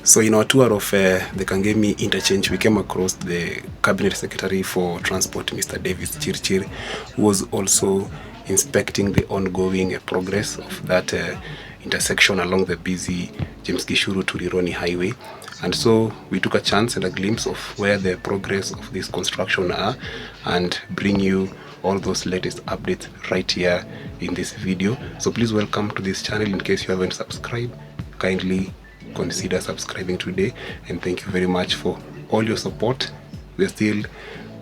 So in our tour of the Kangemi Interchange, we came across the Cabinet Secretary for Transport, Mr. Davis Chirchir, who was also inspecting the ongoing progress of that intersection along the busy James Gishuru to Rironi Highway. And so we took a chance and a glimpse of where the progress of this construction are and bring you all those latest updates right here in this video. So please welcome to this channel. In case you haven't subscribed, kindly consider subscribing today, and thank you very much for all your support. We're still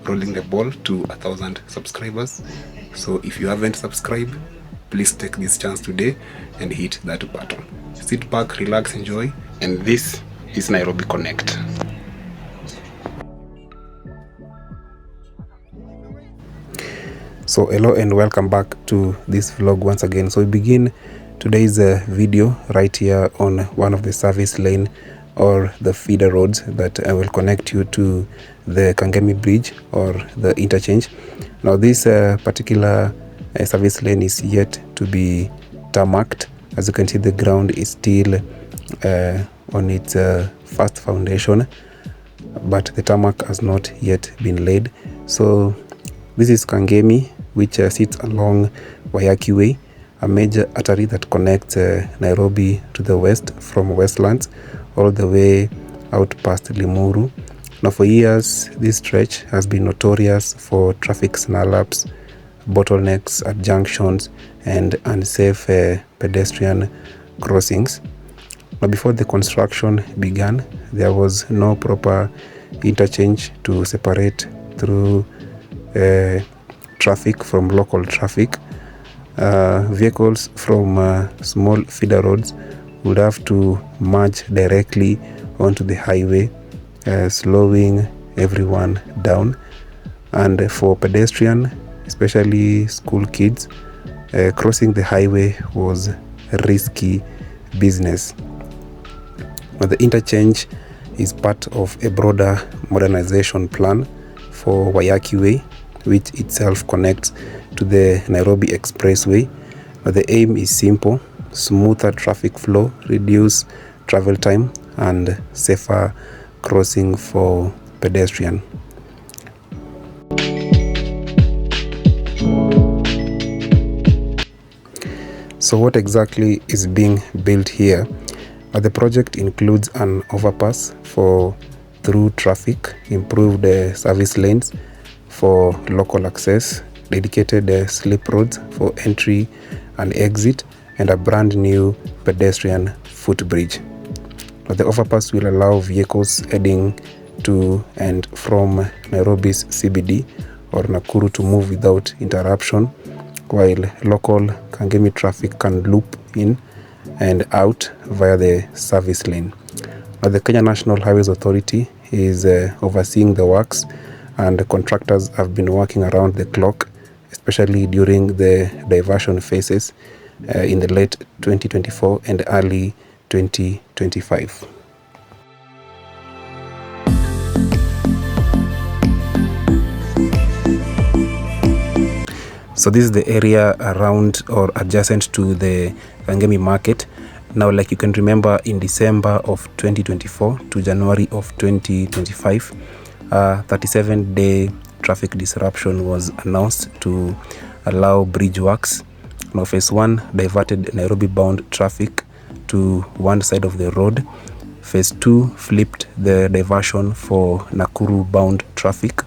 rolling the ball to 1,000 subscribers, so if you haven't subscribed, please take this chance today and hit that button. Sit back, relax, enjoy, and this is Nairobi Connect. So hello and welcome back to this vlog once again. So we begin today's video right here on one of the service lane or the feeder roads that will connect you to the Kangemi Bridge or the interchange. Now this particular service lane is yet to be tarmacked. As you can see, the ground is still on its first foundation, but the tarmac has not yet been laid. So this is Kangemi, which sits along Waiyaki Way, a major artery that connects Nairobi to the west from Westlands all the way out past Limuru. Now for years, this stretch has been notorious for traffic snarl-ups, bottlenecks at junctions, and unsafe pedestrian crossings. Now before the construction began, there was no proper interchange to separate through traffic from local traffic. Vehicles from small feeder roads would have to merge directly onto the highway, slowing everyone down. And for pedestrians, especially school kids, crossing the highway was risky business. Now, the interchange is part of a broader modernization plan for Waiyaki Way, which itself connects to the Nairobi Expressway. But the aim is simple: smoother traffic flow, reduce travel time, and safer crossing for pedestrians. So what exactly is being built here? The project includes an overpass for through traffic, improved service lanes for local access, dedicated slip roads for entry and exit, and a brand new pedestrian footbridge. The overpass will allow vehicles heading to and from Nairobi's CBD or Nakuru to move without interruption, while local Kangemi traffic can loop in and out via the service lane. Now, the Kenya National Highways Authority is overseeing the works, and contractors have been working around the clock, especially during the diversion phases in the late 2024 and early 2025. So this is the area around or adjacent to the Kangemi market. Now, like you can remember, in December of 2024 to January of 2025, 37-day traffic disruption was announced to allow bridge works. Now, phase 1 diverted Nairobi-bound traffic to one side of the road. Phase 2 flipped the diversion for Nakuru-bound traffic.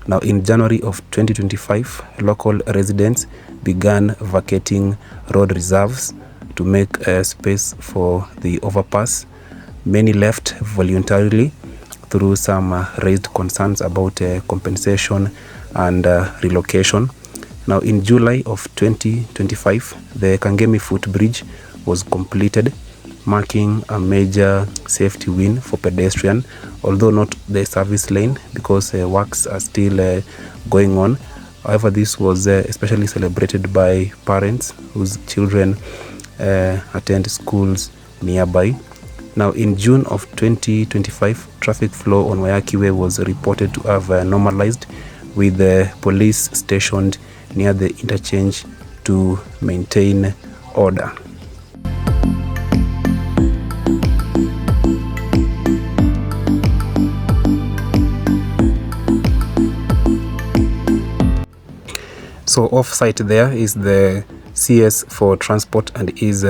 Now, in January of 2025, local residents began vacating road reserves to make space for the overpass. Many left voluntarily through some raised concerns about compensation and relocation. Now in July of 2025, the Kangemi Footbridge was completed, marking a major safety win for pedestrian, although not the service lane because works are still going on. However, this was especially celebrated by parents whose children attend schools nearby. Now in June of 2025, traffic flow on Waiyaki Way was reported to have normalized, with the police stationed near the interchange to maintain order. So off-site there is the CS for transport and his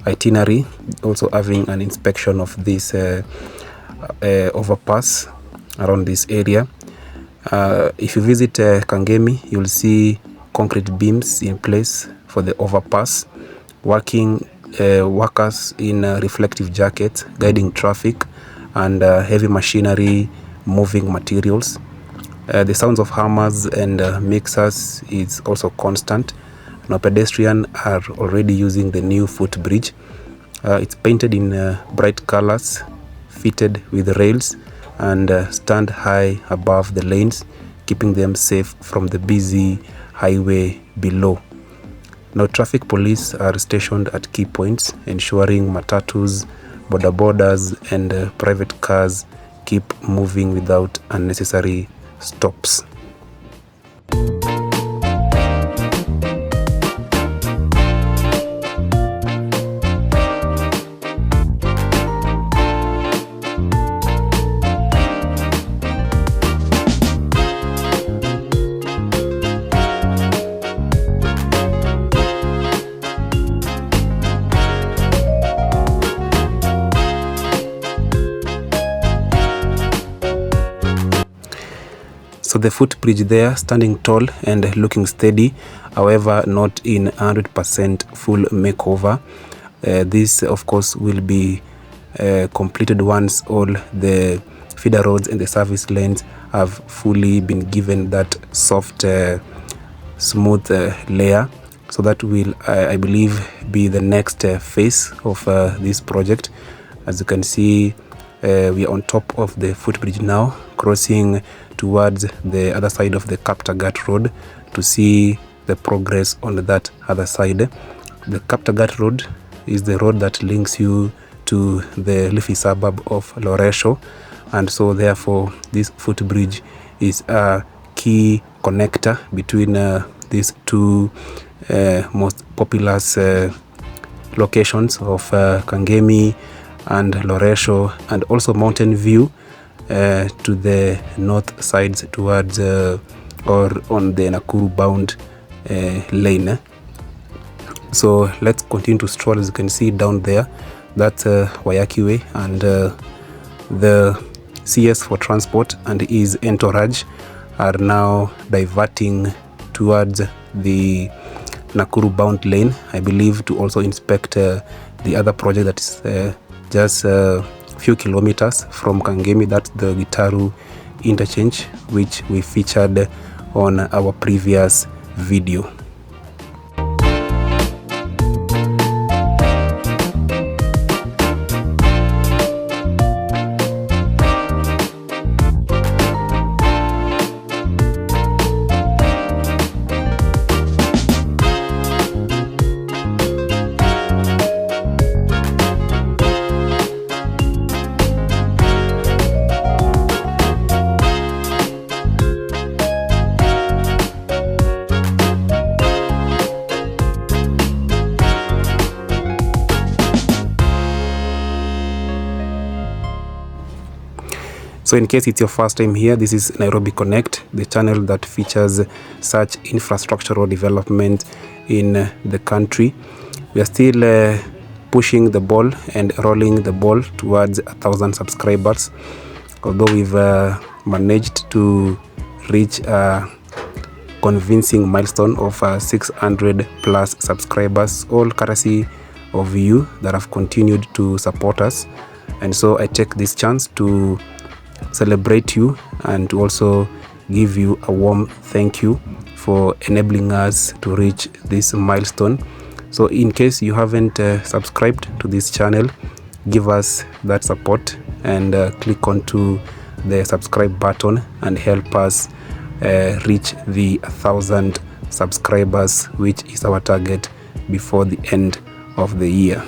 itinerary, also having an inspection of this overpass around this area. If you visit Kangemi, you'll see concrete beams in place for the overpass, workers in reflective jackets guiding traffic, and heavy machinery moving materials. The sounds of hammers and mixers is also constant. Now pedestrians are already using the new footbridge. It's painted in bright colors, fitted with rails, and stand high above the lanes, keeping them safe from the busy highway below. Now traffic police are stationed at key points, ensuring matatus, bodabodas, and private cars keep moving without unnecessary stops. So the footbridge there standing tall and looking steady, however not in 100% full makeover. This of course will be completed once all the feeder roads and the service lanes have fully been given that soft smooth layer. So that will I believe be the next phase of this project. As you can see, we are on top of the footbridge now, crossing towards the other side of the Kaptagat Road to see the progress on that other side. The Kaptagat Road is the road that links you to the leafy suburb of Loresho, and so therefore this footbridge is a key connector between these two most populous locations of Kangemi and Loresho, and also Mountain View to the north sides towards or on the Nakuru bound lane. So let's continue to stroll. As you can see down there, that's Waiyaki Way, and the CS for transport and his entourage are now diverting towards the Nakuru bound lane, I believe, to also inspect the other project that is just a few kilometers from Kangemi. That's the Gitaru Interchange, which we featured on our previous video. So in case it's your first time here, this is Nairobi Connect, the channel that features such infrastructural development in the country. We are still pushing the ball and rolling the ball towards 1,000 subscribers, although we've managed to reach a convincing milestone of 600 plus subscribers, all courtesy of you that have continued to support us. And so I take this chance to celebrate you and to also give you a warm thank you for enabling us to reach this milestone. So in case you haven't subscribed to this channel, give us that support and click onto the subscribe button and help us reach the 1,000 subscribers, which is our target before the end of the year.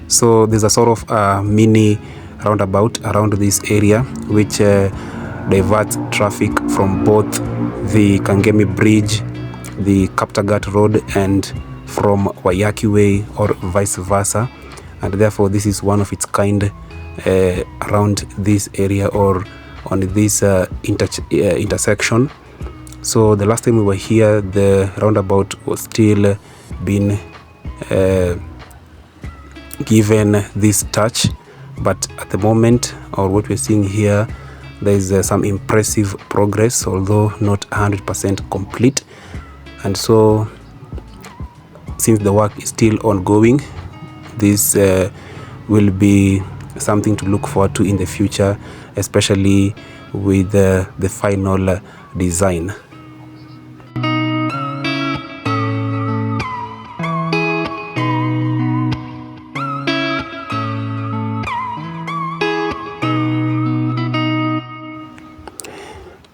So there's a sort of mini roundabout around this area, which diverts traffic from both the Kangemi Bridge, the Kaptagat Road, and from Waiyaki Way, or vice versa. And therefore this is one of its kind around this area, or on this intersection. So the last time we were here, the roundabout was still being given this touch, but at the moment, or what we're seeing here, there is some impressive progress, although not 100% complete. And so since the work is still ongoing, this will be something to look forward to in the future, especially with the final design.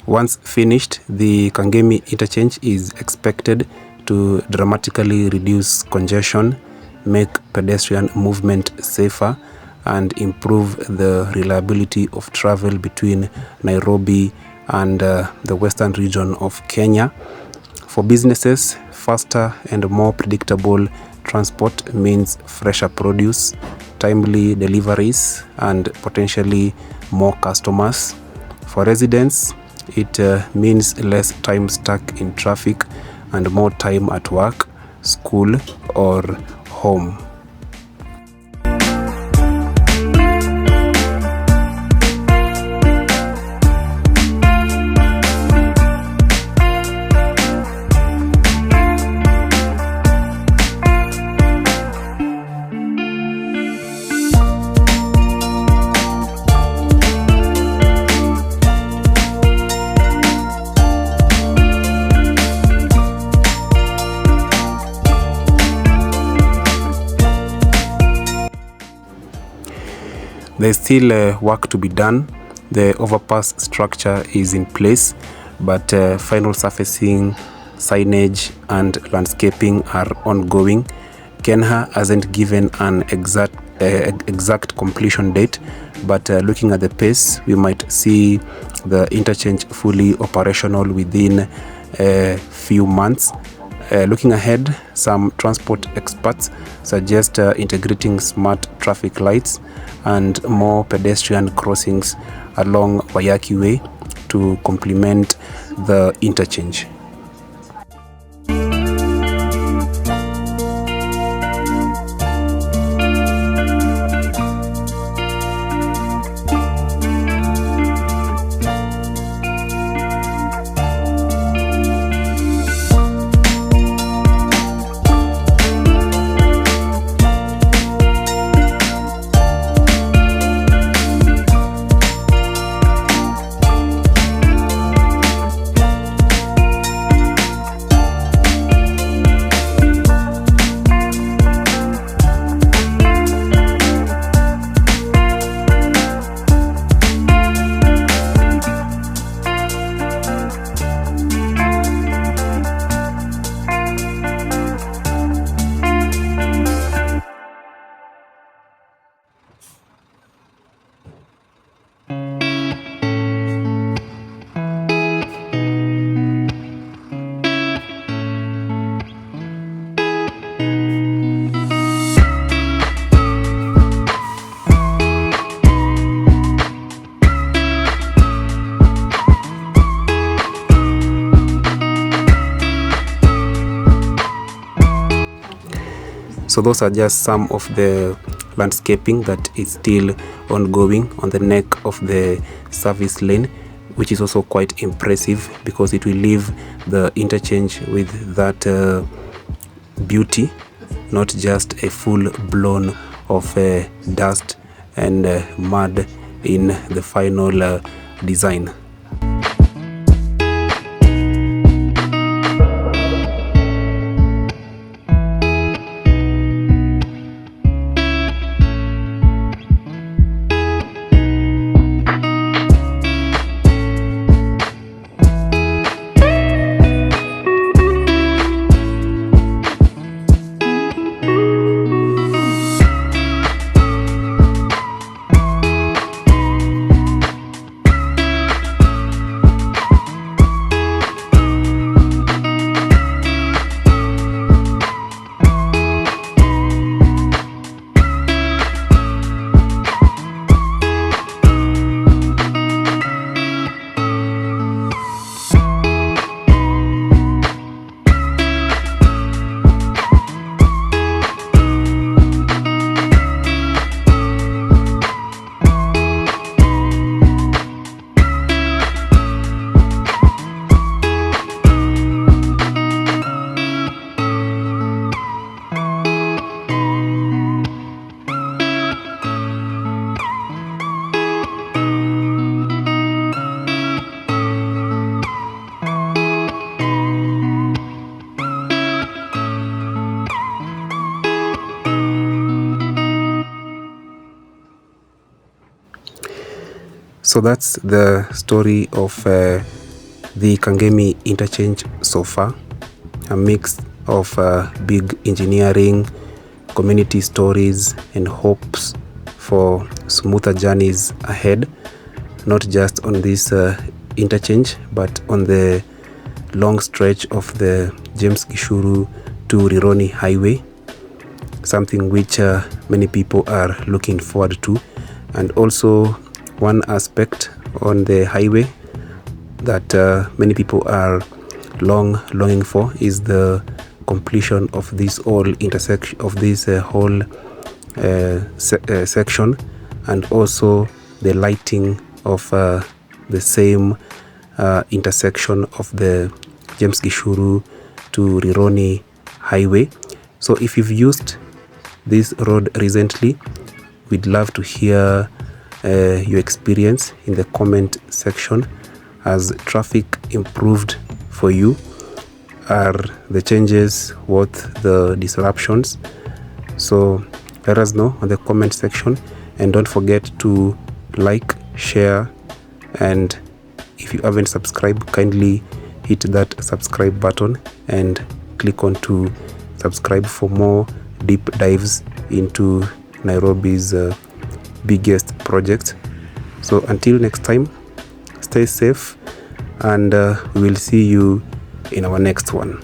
Once finished, the Kangemi Interchange is expected to dramatically reduce congestion, make pedestrian movement safer, and improve the reliability of travel between Nairobi and the western region of Kenya. For businesses, faster and more predictable transport means fresher produce, timely deliveries, and potentially more customers. For residents, it means less time stuck in traffic and more time at work, school, or home. There's still work to be done. The overpass structure is in place, but final surfacing, signage, and landscaping are ongoing. Kenha hasn't given an exact completion date, but looking at the pace, we might see the interchange fully operational within a few months. Looking ahead, some transport experts suggest integrating smart traffic lights and more pedestrian crossings along Waiyaki Way to complement the interchange. So those are just some of the landscaping that is still ongoing on the neck of the service lane. which is also quite impressive because it will leave the interchange with that beauty, not just a full blown of dust and mud in the final design. So that's the story of the Kangemi Interchange so far. A mix of big engineering, community stories, and hopes for smoother journeys ahead, not just on this interchange, but on the long stretch of the James Gishuru to Rironi Highway, something which many people are looking forward to. And also one aspect on the highway that many people are longing for is the completion of this whole intersection of this whole section, and also the lighting of the same intersection of the James Gishuru to Rironi Highway. So if you've used this road recently, we'd love to hear your experience in the comment section. Has traffic improved for you? Are the changes worth the disruptions? So let us know on the comment section, and don't forget to like, share, and if you haven't subscribed, kindly hit that subscribe button and click on to subscribe for more deep dives into Nairobi's biggest project. So until next time, stay safe, and we will see you in our next one.